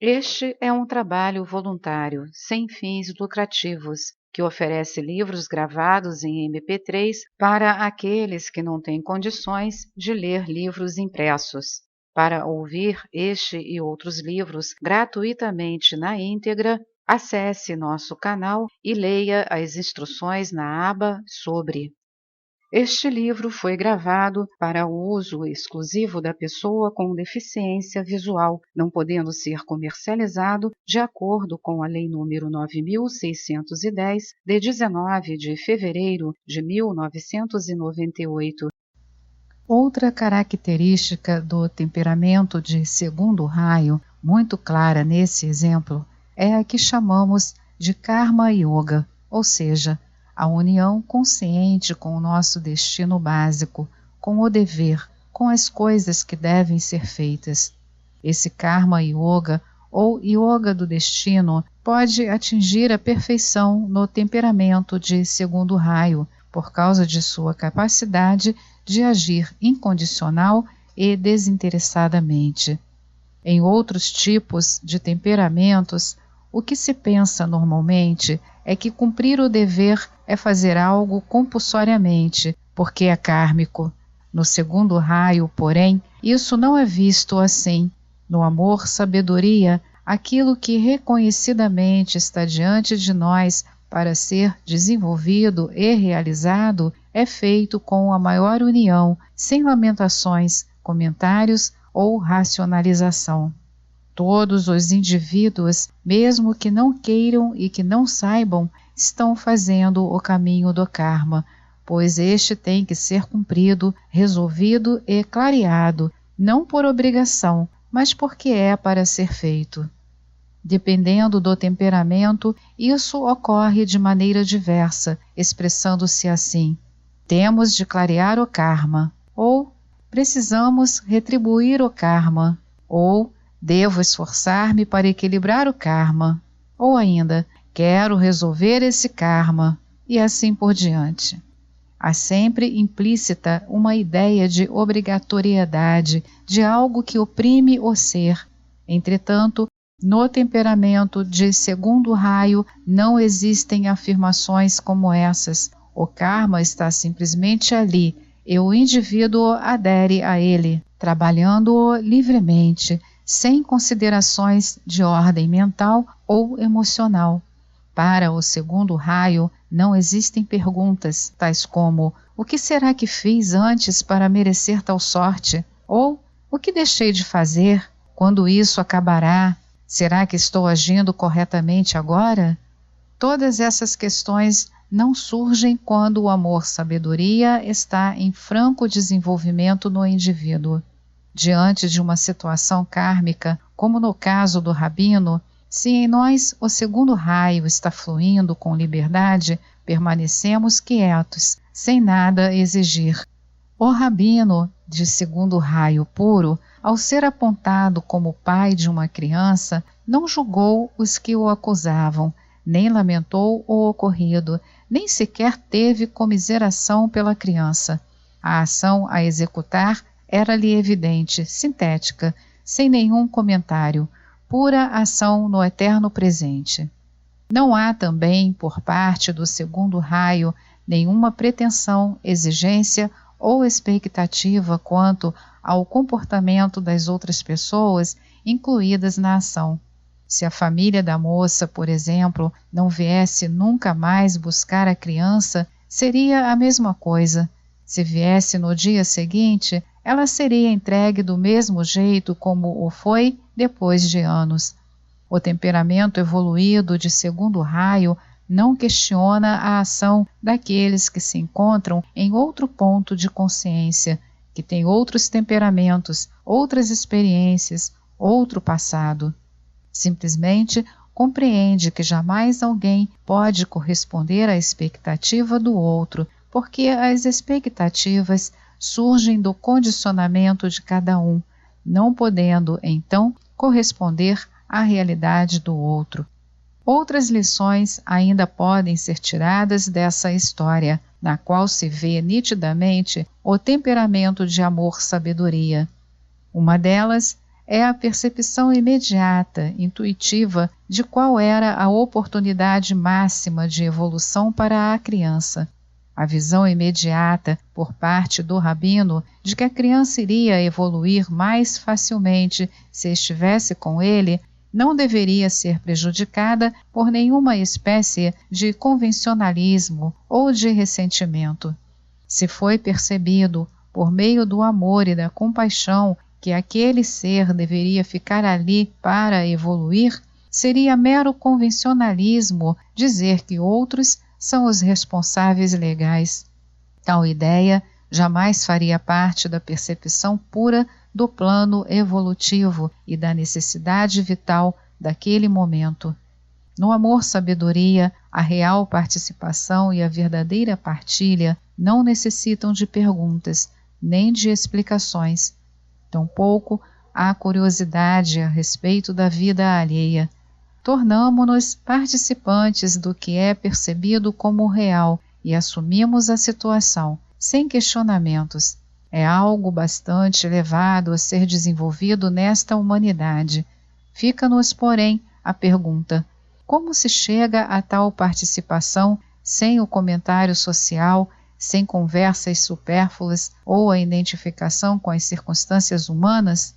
Este é um trabalho voluntário, sem fins lucrativos, que oferece livros gravados em MP3 para aqueles que não têm condições de ler livros impressos. Para ouvir este e outros livros gratuitamente na íntegra, acesse nosso canal e leia as instruções na aba Sobre. Este livro foi gravado para o uso exclusivo da pessoa com deficiência visual, não podendo ser comercializado de acordo com a Lei nº 9.610, de 19 de fevereiro de 1998. Outra característica do temperamento de segundo raio, muito clara nesse exemplo, é a que chamamos de Karma Yoga, ou seja, a união consciente com o nosso destino básico, com o dever, com as coisas que devem ser feitas. Esse Karma Yoga, ou Yoga do destino, pode atingir a perfeição no temperamento de segundo raio, por causa de sua capacidade de agir incondicional e desinteressadamente. Em outros tipos de temperamentos, o que se pensa normalmente é que cumprir o dever é fazer algo compulsoriamente, porque é kármico. No segundo raio, porém, isso não é visto assim. No amor-sabedoria, aquilo que reconhecidamente está diante de nós para ser desenvolvido e realizado é feito com a maior união, sem lamentações, comentários ou racionalização. Todos os indivíduos, mesmo que não queiram e que não saibam, estão fazendo o caminho do karma, pois este tem que ser cumprido, resolvido e clareado, não por obrigação, mas porque é para ser feito. Dependendo do temperamento, isso ocorre de maneira diversa, expressando-se assim: temos de clarear o karma, ou precisamos retribuir o karma, ou devo esforçar-me para equilibrar o karma, ou ainda, quero resolver esse karma, e assim por diante. Há sempre implícita uma ideia de obrigatoriedade, de algo que oprime o ser. Entretanto, no temperamento de segundo raio não existem afirmações como essas. O karma está simplesmente ali, e o indivíduo adere a ele, trabalhando-o livremente, sem considerações de ordem mental ou emocional. Para o segundo raio, não existem perguntas, tais como: o que será que fiz antes para merecer tal sorte? Ou o que deixei de fazer? Quando isso acabará? Será que estou agindo corretamente agora? Todas essas questões não surgem quando o amor-sabedoria está em franco desenvolvimento no indivíduo. Diante de uma situação kármica, como no caso do rabino, se em nós o segundo raio está fluindo com liberdade, permanecemos quietos, sem nada exigir. O rabino, de segundo raio puro, ao ser apontado como pai de uma criança, não julgou os que o acusavam, nem lamentou o ocorrido, nem sequer teve comiseração pela criança. A ação a executar era-lhe evidente, sintética, sem nenhum comentário, pura ação no eterno presente. Não há também, por parte do segundo raio, nenhuma pretensão, exigência ou expectativa quanto ao comportamento das outras pessoas incluídas na ação. Se a família da moça, por exemplo, não viesse nunca mais buscar a criança, seria a mesma coisa. Se viesse no dia seguinte, ela seria entregue do mesmo jeito como o foi depois de anos. O temperamento evoluído de segundo raio não questiona a ação daqueles que se encontram em outro ponto de consciência, que têm outros temperamentos, outras experiências, outro passado. Simplesmente compreende que jamais alguém pode corresponder à expectativa do outro, porque as expectativas surgem do condicionamento de cada um, não podendo, então, corresponder à realidade do outro. Outras lições ainda podem ser tiradas dessa história, na qual se vê nitidamente o temperamento de amor-sabedoria. Uma delas é a percepção imediata, intuitiva, de qual era a oportunidade máxima de evolução para a criança. A visão imediata, por parte do rabino, de que a criança iria evoluir mais facilmente se estivesse com ele, não deveria ser prejudicada por nenhuma espécie de convencionalismo ou de ressentimento. Se foi percebido, por meio do amor e da compaixão, que aquele ser deveria ficar ali para evoluir, seria mero convencionalismo dizer que outros são os responsáveis legais. Tal ideia jamais faria parte da percepção pura do plano evolutivo e da necessidade vital daquele momento. No amor-sabedoria, a real participação e a verdadeira partilha não necessitam de perguntas, nem de explicações. Tampouco há curiosidade a respeito da vida alheia. Tornamo-nos participantes do que é percebido como real e assumimos a situação, sem questionamentos. É algo bastante elevado a ser desenvolvido nesta humanidade. Fica-nos, porém, a pergunta: como se chega a tal participação sem o comentário social, sem conversas supérfluas ou a identificação com as circunstâncias humanas?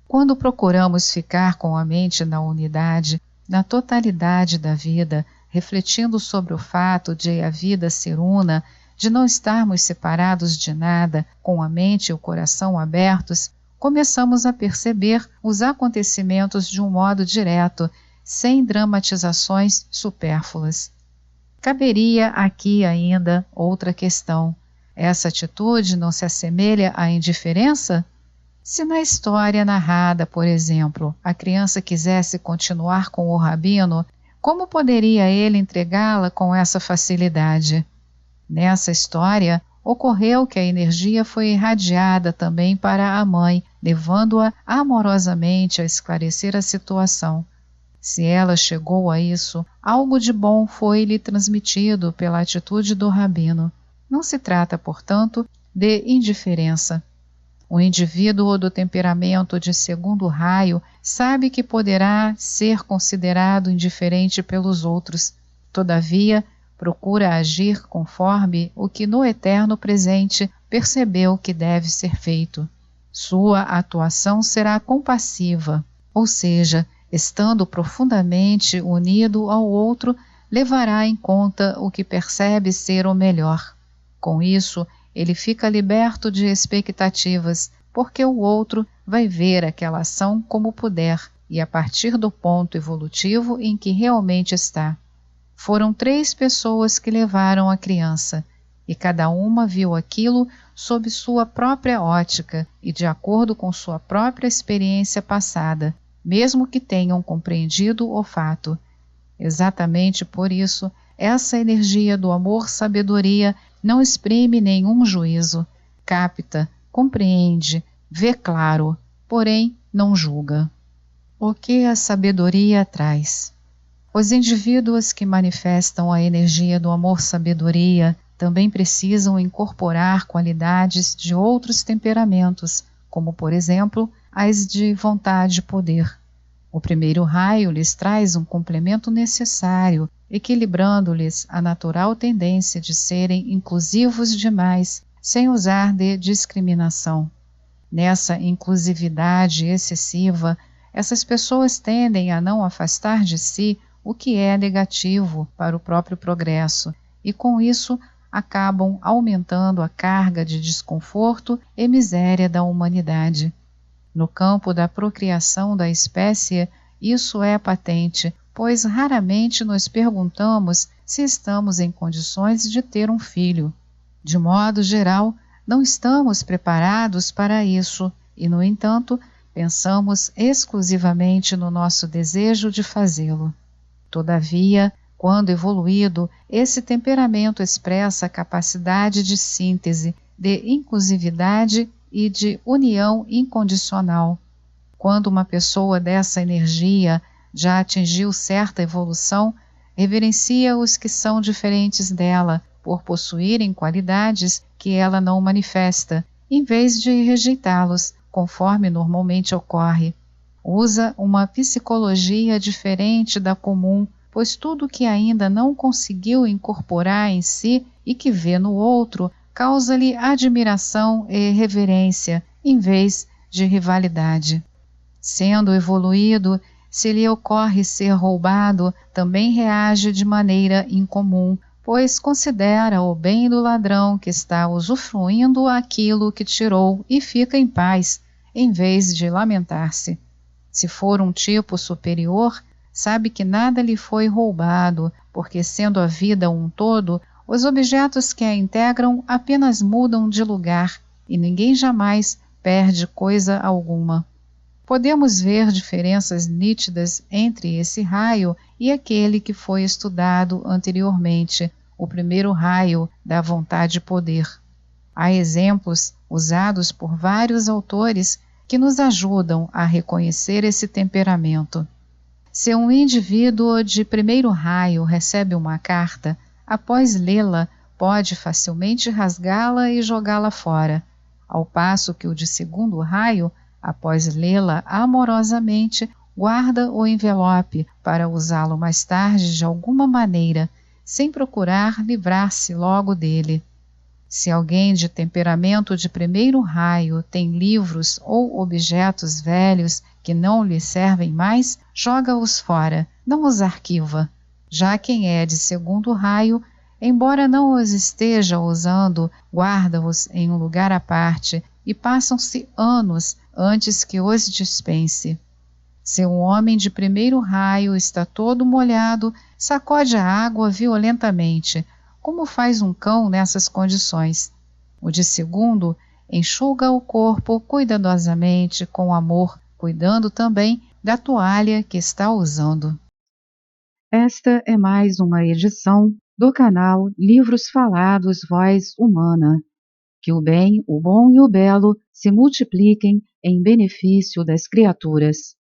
Quando procuramos ficar com a mente na unidade, na totalidade da vida, refletindo sobre o fato de a vida ser una, de não estarmos separados de nada, com a mente e o coração abertos, começamos a perceber os acontecimentos de um modo direto, sem dramatizações supérfluas. Caberia aqui ainda outra questão. Essa atitude não se assemelha à indiferença? Se na história narrada, por exemplo, a criança quisesse continuar com o rabino, como poderia ele entregá-la com essa facilidade? Nessa história, ocorreu que a energia foi irradiada também para a mãe, levando-a amorosamente a esclarecer a situação. Se ela chegou a isso, algo de bom foi-lhe transmitido pela atitude do rabino. Não se trata, portanto, de indiferença. O indivíduo do temperamento de segundo raio sabe que poderá ser considerado indiferente pelos outros. Todavia, procura agir conforme o que no eterno presente percebeu que deve ser feito. Sua atuação será compassiva, ou seja, estando profundamente unido ao outro, levará em conta o que percebe ser o melhor. Com isso, ele fica liberto de expectativas, porque o outro vai ver aquela ação como puder e a partir do ponto evolutivo em que realmente está. Foram 3 pessoas que levaram a criança, e cada uma viu aquilo sob sua própria ótica e de acordo com sua própria experiência passada, mesmo que tenham compreendido o fato. Exatamente por isso, essa energia do amor-sabedoria não exprime nenhum juízo, capta, compreende, vê claro, porém não julga. O que a sabedoria traz? Os indivíduos que manifestam a energia do amor-sabedoria também precisam incorporar qualidades de outros temperamentos, como, por exemplo, as de vontade e poder. O primeiro raio lhes traz um complemento necessário, equilibrando-lhes a natural tendência de serem inclusivos demais, sem usar de discriminação. Nessa inclusividade excessiva, essas pessoas tendem a não afastar de si o que é negativo para o próprio progresso, e com isso acabam aumentando a carga de desconforto e miséria da humanidade. No campo da procriação da espécie, isso é patente, pois raramente nos perguntamos se estamos em condições de ter um filho. De modo geral, não estamos preparados para isso e, no entanto, pensamos exclusivamente no nosso desejo de fazê-lo. Todavia, quando evoluído, esse temperamento expressa a capacidade de síntese, de inclusividade e de união incondicional. Quando uma pessoa dessa energia já atingiu certa evolução, reverencia os que são diferentes dela, por possuírem qualidades que ela não manifesta, em vez de rejeitá-los, conforme normalmente ocorre. Usa uma psicologia diferente da comum, pois tudo que ainda não conseguiu incorporar em si e que vê no outro causa-lhe admiração e reverência, em vez de rivalidade. Sendo evoluído, se lhe ocorre ser roubado, também reage de maneira incomum, pois considera o bem do ladrão que está usufruindo aquilo que tirou e fica em paz, em vez de lamentar-se. Se for um tipo superior, sabe que nada lhe foi roubado, porque sendo a vida um todo, os objetos que a integram apenas mudam de lugar e ninguém jamais perde coisa alguma. Podemos ver diferenças nítidas entre esse raio e aquele que foi estudado anteriormente, o primeiro raio da vontade-poder. Há exemplos usados por vários autores que nos ajudam a reconhecer esse temperamento. Se um indivíduo de primeiro raio recebe uma carta, após lê-la, pode facilmente rasgá-la e jogá-la fora, ao passo que o de segundo raio, após lê-la amorosamente, guarda o envelope para usá-lo mais tarde de alguma maneira, sem procurar livrar-se logo dele. Se alguém de temperamento de primeiro raio tem livros ou objetos velhos que não lhe servem mais, joga-os fora, não os arquiva. Já quem é de segundo raio, embora não os esteja usando, guarda-os em um lugar à parte e passam-se anos antes que os dispense. Se um homem de primeiro raio está todo molhado, sacode a água violentamente, como faz um cão nessas condições. O de segundo enxuga o corpo cuidadosamente, com amor, cuidando também da toalha que está usando. Esta é mais uma edição do canal Livros Falados Voz Humana. Que o bem, o bom e o belo se multipliquem em benefício das criaturas.